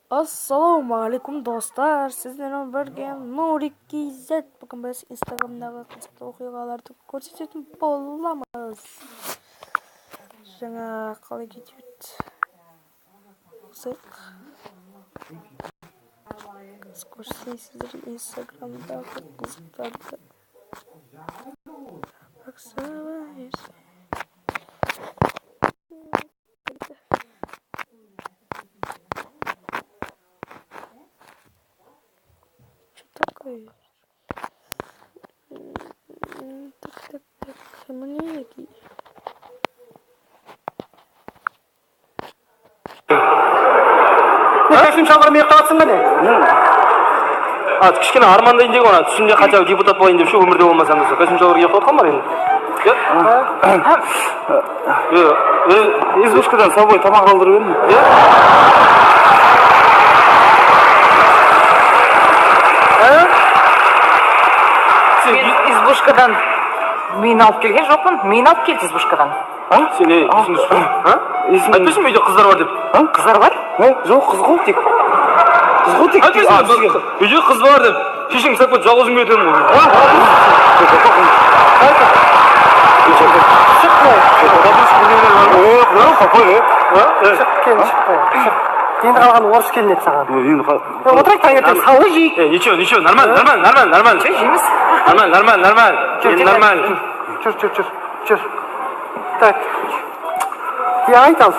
Assalomu alaykum do'stlar. Sizlarga birga Nurik KZ bugun biz Instagramdagi qiziq voqealarni ko'rsatib bo'lamiz. Жаңа қалай кетеді? Көрсетесіздер Instagramдағы қызықтарды. Такой. Так, мне какие? Кәсім шалғырмай қаласың ғане? Кішкене армандайын деген оны түсімде қанша депутат болайын деп ше өмірде болмасам десе кәсім шалғыр ек отқан бар енді. Избушкадан собой тамақ алдырып едім. Мен избушкадан мені алып келген жоқпын. Мені алып келді избушкадан. Сен есіңді шықпын? Айтпайсың ба үйде қыздар бар деп? Қыздар бар? Жоқ, қыз ғой тек. Қыз ғой тек. Айтпайсың ба үйде қыз бар деп? Шешең сәпет жалғыз үйге өтемін ғой. Енді қалған орыс келінеді саған. Отырайық таңертең сауы жейік. Ничего, нормально. Жейміз. Нормально. Жүр. Так. Я айтам.